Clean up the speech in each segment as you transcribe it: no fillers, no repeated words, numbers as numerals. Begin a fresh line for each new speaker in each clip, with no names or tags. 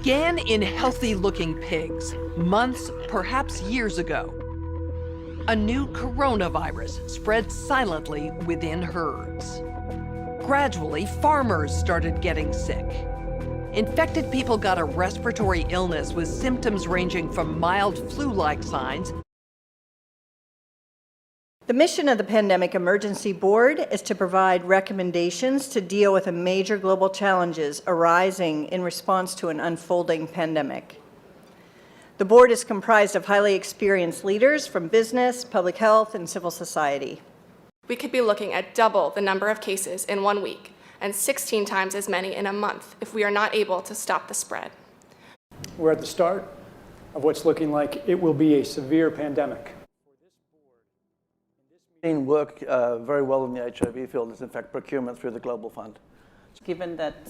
began in healthy-looking pigs, months, perhaps years ago. A new coronavirus spread silently within herds. Gradually, farmers started getting sick. Infected people got a respiratory illness with symptoms ranging from mild flu-like signs.
The mission of the Pandemic Emergency Board is to provide recommendations to deal with the major global challenges arising in response to an unfolding pandemic. The board is comprised of highly experienced leaders from business, public health, and civil society.
We could be looking at double the number of cases in 1 week and 16 times as many in a month if we are not able to stop the spread.
We're at the start of what's looking like it will be a severe pandemic.
Work very well in the HIV field is in fact procurement through the Global Fund.
Given that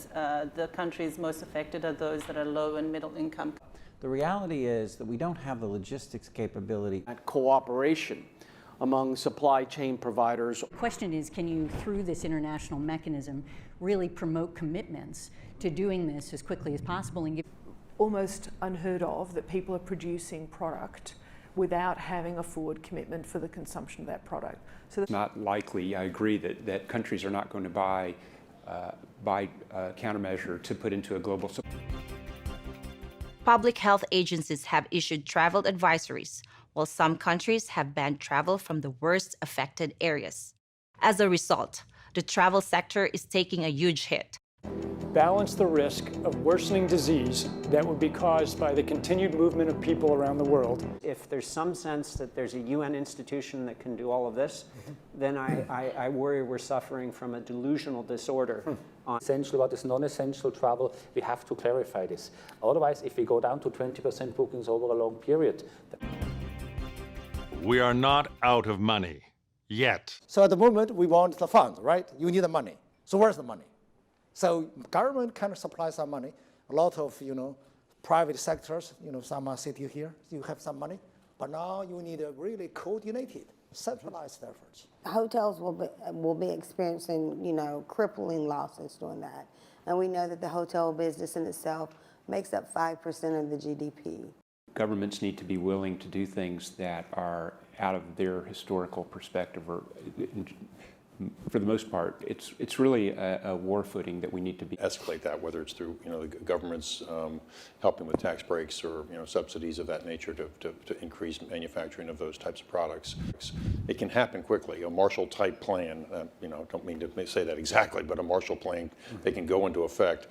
the countries most affected are those that are low and middle income.
The reality is that we don't have the logistics capability.
Cooperation among supply chain providers.
The question is, can you, through this international mechanism, really promote commitments to doing this as quickly as possible? And give
almost unheard of that people are producing product without having a forward commitment for the consumption of that product. So
it's not likely, I agree, that countries are not going to buy countermeasure to put into a global supply.
Public health agencies have issued travel advisories, while some countries have banned travel from the worst affected areas. As a result, the travel sector is taking a huge hit.
Balance the risk of worsening disease that would be caused by the continued movement of people around the world.
If there's some sense that there's a UN institution that can do all of this, then I worry we're suffering from a delusional disorder.
Essential, what is non-essential travel, we have to clarify this. Otherwise, if we go down to 20% bookings over a long period.
We are not out of money, yet.
So at the moment, we want the fund, right? You need the money. So where's the money? So government can supply some money. A lot of, private sectors, some are sitting here, you have some money. But now you need a really coordinated, centralized efforts.
Hotels will be experiencing, crippling losses doing that. And we know that the hotel business in itself makes up 5% of the GDP.
Governments need to be willing to do things that are out of their historical perspective, or for the most part, it's really a war footing that we need to be.
Escalate that, whether it's through the government's helping with tax breaks or subsidies of that nature to increase manufacturing of those types of products. It can happen quickly. A Marshall type plan, don't mean to say that exactly, but a Marshall plan that can go into effect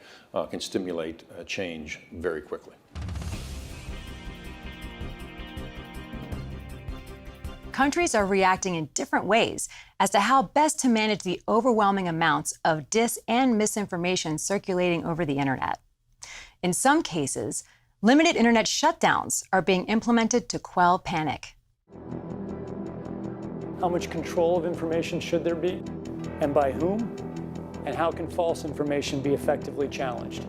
can stimulate change very quickly.
Countries are reacting in different ways as to how best to manage the overwhelming amounts of dis and misinformation circulating over the internet. In some cases, limited internet shutdowns are being implemented to quell panic.
How much control of information should there be, and by whom? And how can false information be effectively challenged?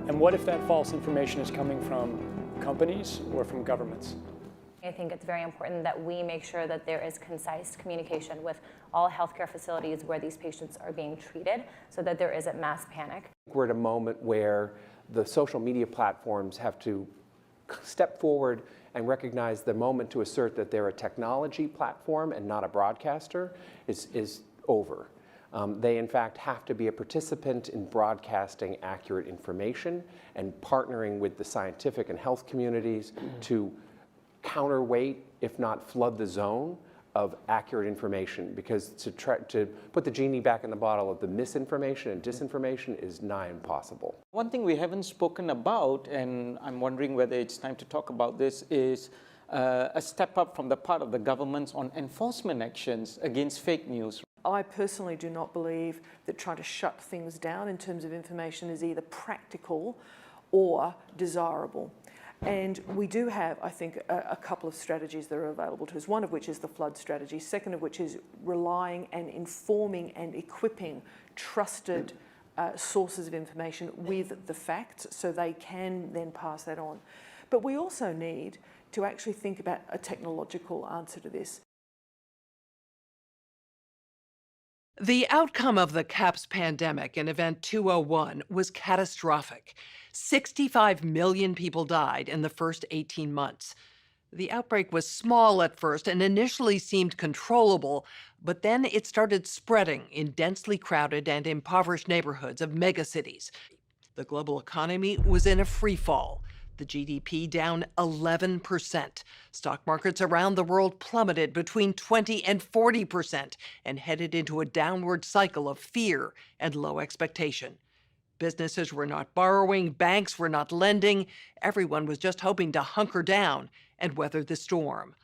And what if that false information is coming from companies or from governments?
I think it's very important that we make sure that there is concise communication with all healthcare facilities where these patients are being treated so that there isn't mass panic.
We're at a moment where the social media platforms have to step forward and recognize the moment to assert that they're a technology platform and not a broadcaster is over. They, in fact, have to be a participant in broadcasting accurate information and partnering with the scientific and health communities to counterweight, if not flood the zone of accurate information, because to put the genie back in the bottle of the misinformation and disinformation is nigh impossible.
One thing we haven't spoken about, and I'm wondering whether it's time to talk about this, is a step up from the part of the governments on enforcement actions against fake news.
I personally do not believe that trying to shut things down in terms of information is either practical or desirable. And we do have, I think, a couple of strategies that are available to us, one of which is the flood strategy, second of which is relying and informing and equipping trusted sources of information with the facts so they can then pass that on. But we also need to actually think about a technological answer to this.
The outcome of the CAPS pandemic in Event 201 was catastrophic. 65 million people died in the first 18 months. The outbreak was small at first and initially seemed controllable, but then it started spreading in densely crowded and impoverished neighborhoods of megacities. The global economy was in a free fall. The GDP down 11%. Stock markets around the world plummeted between 20 and 40% and headed into a downward cycle of fear and low expectation. Businesses were not borrowing, banks were not lending. Everyone was just hoping to hunker down and weather the storm.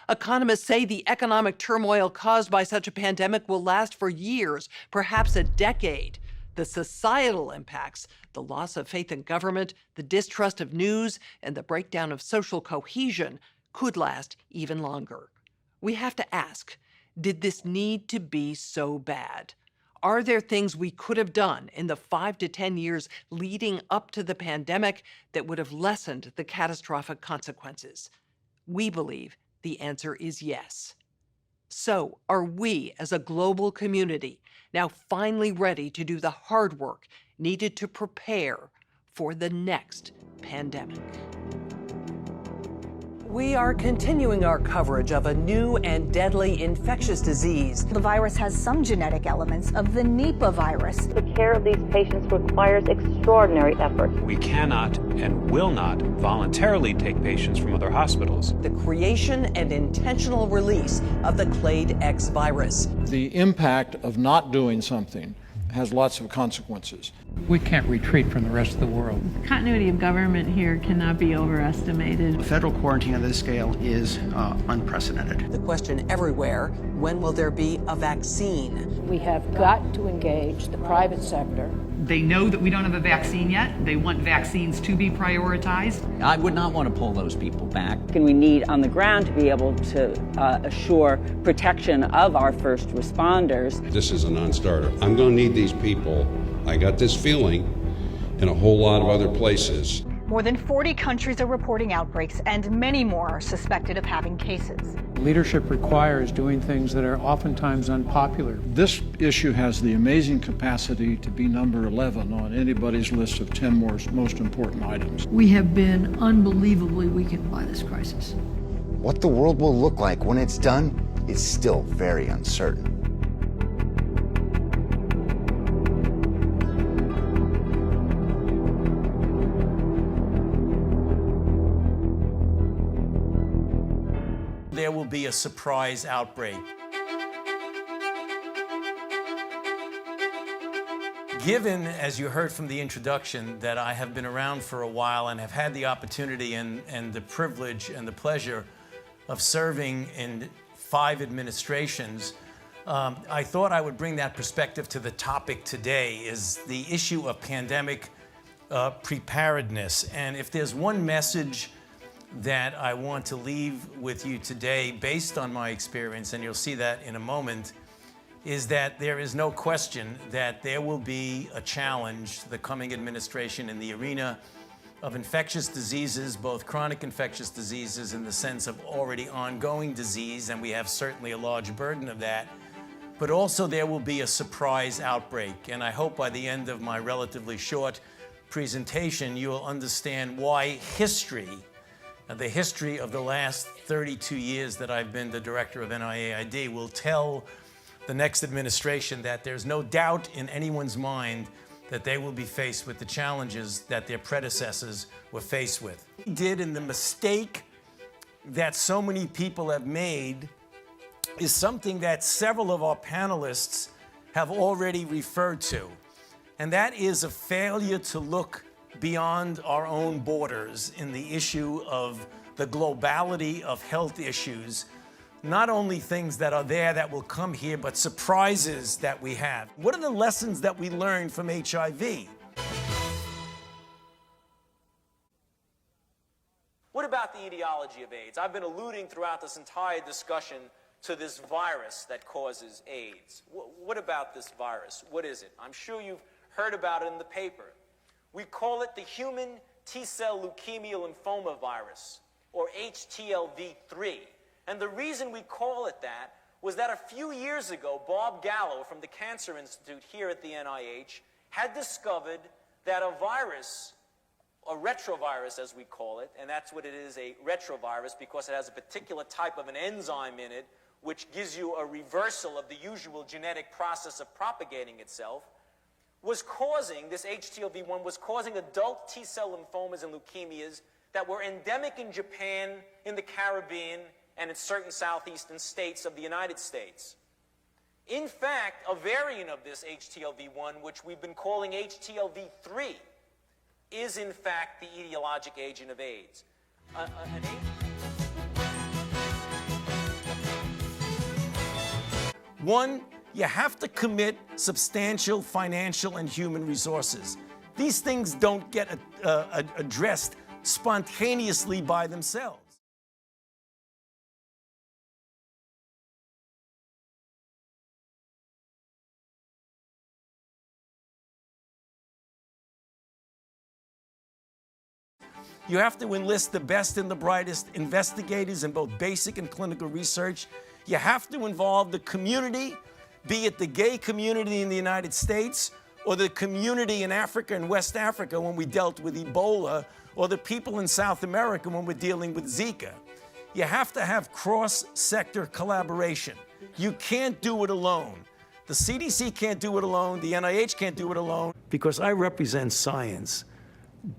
Economists say the economic turmoil caused by such a pandemic will last for years, perhaps a decade. The societal impacts, the loss of faith in government, the distrust of news, and the breakdown of social cohesion could last even longer. We have to ask, did this need to be so bad? Are there things we could have done in the 5 to 10 years leading up to the pandemic that would have lessened the catastrophic consequences? We believe the answer is yes. So, are we as a global community now finally ready to do the hard work needed to prepare for the next pandemic? We are continuing our coverage of a new and deadly infectious disease.
The virus has some genetic elements of the Nipah virus.
The care of these patients requires extraordinary effort.
We cannot and will not voluntarily take patients from other hospitals.
The creation and intentional release of the Clade X virus.
The impact of not doing something has lots of consequences.
We can't retreat from the rest of the world.
The continuity of government here cannot be overestimated.
Federal quarantine on this scale is unprecedented.
The question everywhere, when will there be a vaccine?
We have got to engage the private sector.
They know that we don't have a vaccine yet. They want vaccines to be prioritized.
I would not want to pull those people back.
And we need on the ground to be able to assure protection of our first responders.
This is a non-starter. I'm going to need these people. I got this feeling in a whole lot of other places.
More than 40 countries are reporting outbreaks, and many more are suspected of having cases.
Leadership requires doing things that are oftentimes unpopular.
This issue has the amazing capacity to be number 11 on anybody's list of 10 most important items.
We have been unbelievably weakened by this crisis.
What the world will look like when it's done is still very uncertain.
There will be a surprise outbreak. Given, as you heard from the introduction, that I have been around for a while and have had the opportunity and the privilege and the pleasure of serving in 5 administrations, I thought I would bring that perspective to the topic today, is the issue of pandemic preparedness. And if there's one message that I want to leave with you today, based on my experience, and you'll see that in a moment, is that there is no question that there will be a challenge to the coming administration in the arena of infectious diseases, both chronic infectious diseases in the sense of already ongoing disease, and we have certainly a large burden of that, but also there will be a surprise outbreak. And I hope by the end of my relatively short presentation, you will understand why history, the history of the last 32 years that I've been the director of NIAID, will tell the next administration that there's no doubt in anyone's mind that they will be faced with the challenges that their predecessors were faced with. And the mistake that so many people have made is something that several of our panelists have already referred to, and that is a failure to look beyond our own borders in the issue of the globality of health issues, not only things that are there that will come here, but surprises that we have. What are the lessons that we learned from HIV?
What about the etiology of AIDS? I've been alluding throughout this entire discussion to this virus that causes AIDS. What about this virus? What is it? I'm sure you've heard about it in the paper. We call it the human T-cell leukemia lymphoma virus, or HTLV3. And the reason we call it that, was that a few years ago, Bob Gallo from the Cancer Institute here at the NIH had discovered that a virus, a retrovirus as we call it, and that's what it is, a retrovirus, because it has a particular type of an enzyme in it which gives you a reversal of the usual genetic process of propagating itself, was causing, this HTLV1 was causing adult T-cell lymphomas and leukemias that were endemic in Japan, in the Caribbean, and in certain southeastern states of the United States. In fact, a variant of this HTLV1, which we've been calling HTLV3, is in fact the etiologic agent of AIDS.
One, you have to commit substantial financial and human resources. These things don't get addressed spontaneously by themselves. You have to enlist the best and the brightest investigators in both basic and clinical research. You have to involve the community, be it the gay community in the United States, or the community in Africa and West Africa when we dealt with Ebola, or the people in South America when we're dealing with Zika. You have to have cross-sector collaboration. You can't do it alone. The CDC can't do it alone, the NIH can't do it alone. Because I represent science.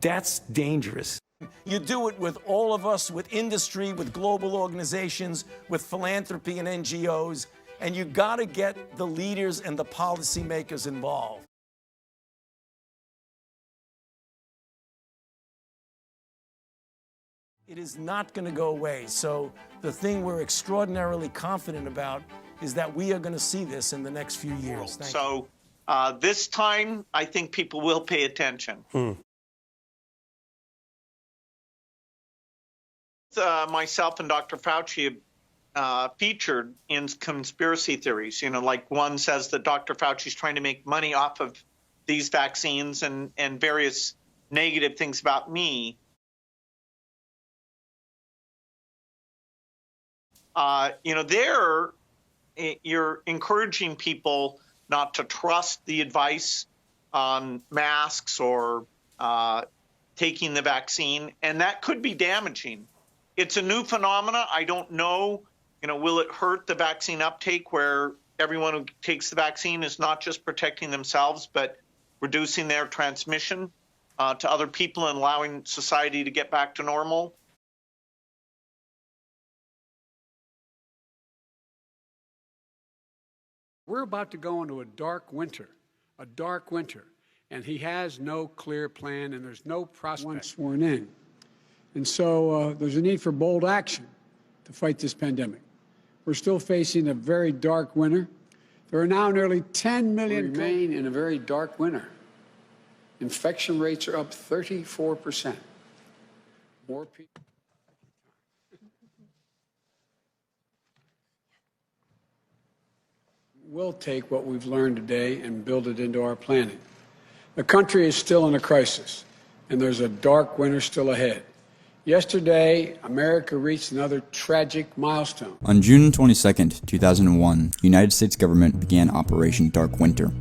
That's dangerous. You do it with all of us, with industry, with global organizations, with philanthropy and NGOs, and you gotta get the leaders and the policymakers involved. It is not gonna go away. So the thing we're extraordinarily confident about is that we are gonna see this in the next few years. Thank you.
So this time, I think people will pay attention. Myself and Dr. Fauci featured in conspiracy theories. You know, like one says that Dr. Fauci's trying to make money off of these vaccines and various negative things about me. You know, you're encouraging people not to trust the advice on masks or taking the vaccine, and that could be damaging. It's a new phenomena. I don't know, you know, will it hurt the vaccine uptake where everyone who takes the vaccine is not just protecting themselves, but reducing their transmission to other people and allowing society to get back to normal?
We're about to go into a dark winter, and he has no clear plan, and there's no prospect sworn in. And so there's a need for bold action to fight this pandemic. We're still facing a very dark winter. There are now nearly 10 million. We remain in a very dark winter. Infection rates are up 34%. More people. We'll take what we've learned today and build it into our planning. The country is still in a crisis, and there's a dark winter still ahead. Yesterday, America reached another tragic milestone.
On June 22, 2001, the United States government began Operation Dark Winter.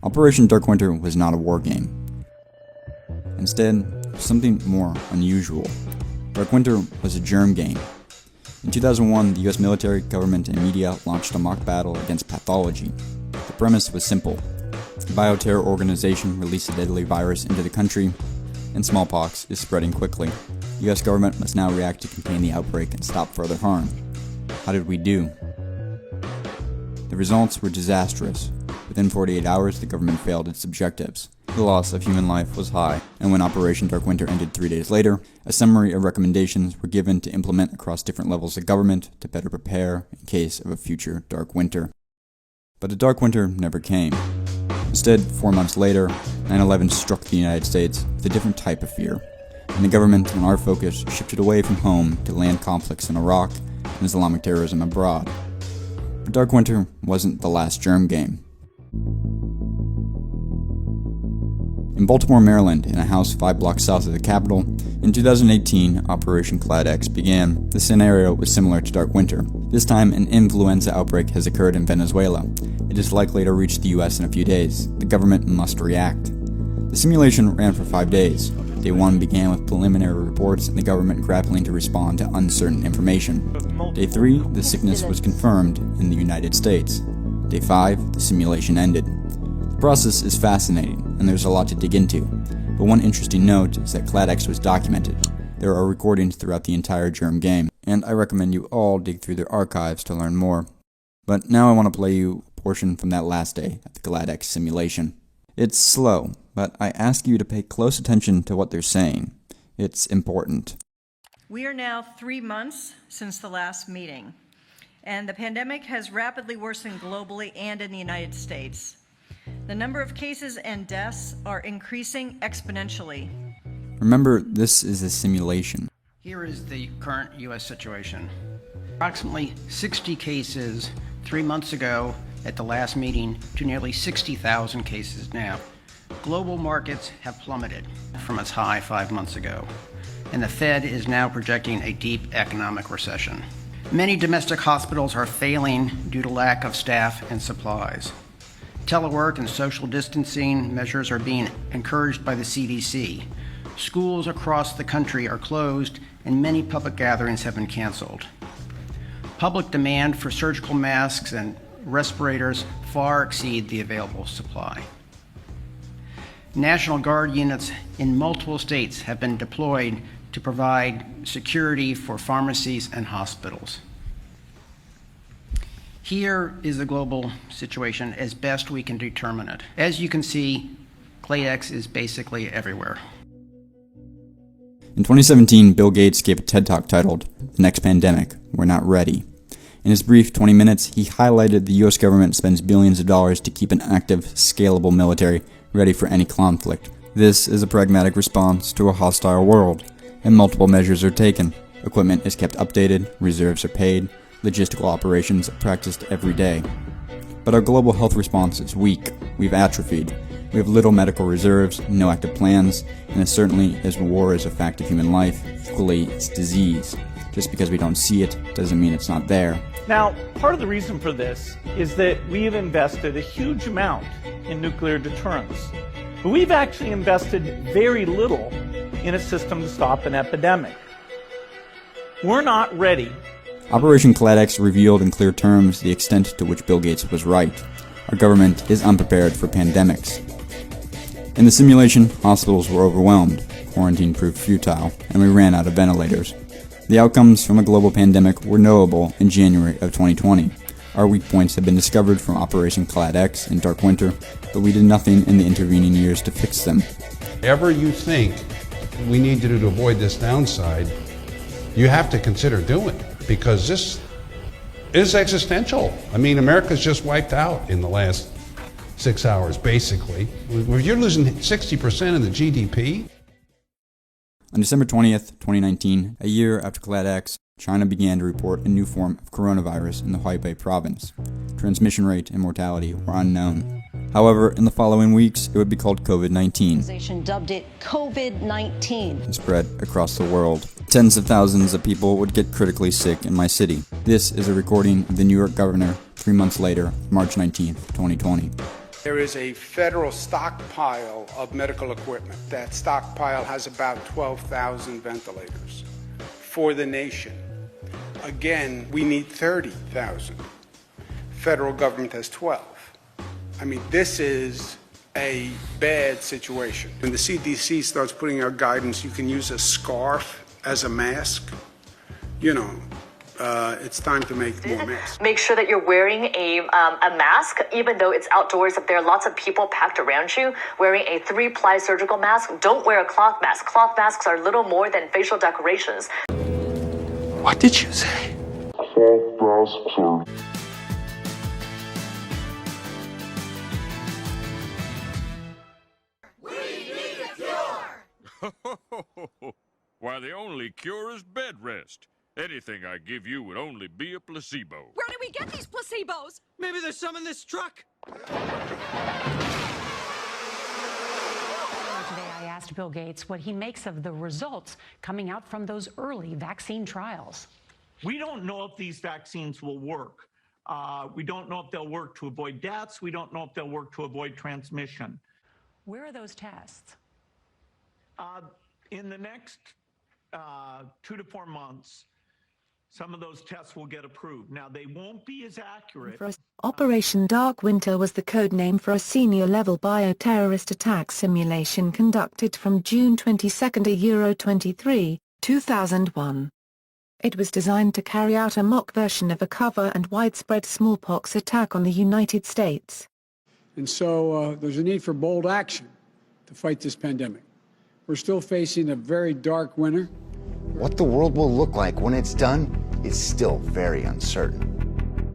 Operation Dark Winter was not a war game. Instead, something more unusual. Dark Winter was a germ game. In 2001, the U.S. military, government, and media launched a mock battle against pathology. The premise was simple. The bioterror organization released a deadly virus into the country, and smallpox is spreading quickly. The U.S. government must now react to contain the outbreak and stop further harm. How did we do? The results were disastrous. Within 48 hours, the government failed its objectives. The loss of human life was high, and when Operation Dark Winter ended 3 days later, a summary of recommendations were given to implement across different levels of government to better prepare in case of a future dark winter. But a dark winter never came. Instead, 4 months later, 9/11 struck the United States with a different type of fear, and the government and our focus shifted away from home to land conflicts in Iraq and Islamic terrorism abroad. But Dark Winter wasn't the last germ game. In Baltimore, Maryland, in a house 5 blocks south of the Capitol, in 2018, Operation Clade X began. The scenario was similar to Dark Winter. This time, an influenza outbreak has occurred in Venezuela. It is likely to reach the US in a few days. The government must react. The simulation ran for 5 days. Day 1 began with preliminary reports and the government grappling to respond to uncertain information. Day 3, the sickness was confirmed in the United States. Day 5, the simulation ended. The process is fascinating, and there's a lot to dig into. But one interesting note is that Clade X was documented. There are recordings throughout the entire germ game, and I recommend you all dig through their archives to learn more. But now I want to play you a portion from that last day of the Clade X simulation. It's slow, but I ask you to pay close attention to what they're saying. It's important.
We are now 3 months since the last meeting, and the pandemic has rapidly worsened globally and in the United States. The number of cases and deaths are increasing exponentially.
Remember, this is a simulation.
Here is the current U.S. situation. Approximately 60 cases 3 months ago at the last meeting to nearly 60,000 cases now. Global markets have plummeted from its high 5 months ago, and the Fed is now projecting a deep economic recession. Many domestic hospitals are failing due to lack of staff and supplies. Telework and social distancing measures are being encouraged by the CDC. Schools across the country are closed, and many public gatherings have been canceled. Public demand for surgical masks and respirators far exceed the available supply. National Guard units in multiple states have been deployed to provide security for pharmacies and hospitals. Here is the global situation as best we can determine it. As you can see, Clade X is basically everywhere.
In 2017, Bill Gates gave a TED Talk titled, "The Next Pandemic, We're Not Ready." In his brief 20 minutes, he highlighted the US government spends billions of dollars to keep an active, scalable military ready for any conflict. This is a pragmatic response to a hostile world, and multiple measures are taken. Equipment is kept updated, reserves are paid, logistical operations are practiced every day. But our global health response is weak. We've atrophied. We have little medical reserves, no active plans, and as certainly as war is a fact of human life, equally it's disease. Just because we don't see it doesn't mean it's not there.
Now, part of the reason for this is that we've invested a huge amount in nuclear deterrence. But we've actually invested very little in a system to stop an epidemic. We're not ready.
Operation Clade X revealed in clear terms the extent to which Bill Gates was right. Our government is unprepared for pandemics. In the simulation, hospitals were overwhelmed, quarantine proved futile, and we ran out of ventilators. The outcomes from a global pandemic were knowable in January of 2020. Our weak points had been discovered from Operation Clade X in Dark Winter, but we did nothing in the intervening years to fix them.
Whatever you think we need to do to avoid this downside, you have to consider doing, because this is existential. I mean, America's just wiped out in the last 6 hours, basically. You're losing 60% of the GDP.
On December 20th, 2019, a year after Clade X, China began to report a new form of coronavirus in the Hubei province. Transmission rate and mortality were unknown. However, in the following weeks, it would be called COVID-19.
Dubbed it COVID-19.
And spread across the world. Tens of thousands of people would get critically sick in my city. This is a recording of the New York governor 3 months later, March 19th, 2020.
There is a federal stockpile of medical equipment. That stockpile has about 12,000 ventilators for the nation. Again, we need 30,000. Federal government has 12. I mean, this is a bad situation. When the CDC starts putting out guidance, you can use a scarf as a mask. You know, it's time to make more masks.
Make sure that you're wearing a mask, even though it's outdoors. If there are lots of people packed around you, wearing a 3-ply surgical mask. Don't wear a cloth mask. Cloth masks are little more than facial decorations.
What did you say?
Cloth masks are...
Why, the only cure is bed rest. Anything I give you would only be a placebo.
Where did we get these placebos?
Maybe there's some in this truck.
Today I asked Bill Gates what he makes of the results coming out from those early vaccine trials.
We don't know if these vaccines will work. We don't know if they'll work to avoid deaths. We don't know if they'll work to avoid transmission.
Where are those tests?
In the next 2 to 4 months, some of those tests will get approved. Now, they won't be as accurate.
Operation Dark Winter was the code name for a senior-level bioterrorist attack simulation conducted from June 22 to Euro 23, 2001. It was designed to carry out a mock version of a cover and widespread smallpox attack on the United States.
And so there's a need for bold action to fight this pandemic. We're still facing a very dark winter.
What the world will look like when it's done is still very uncertain.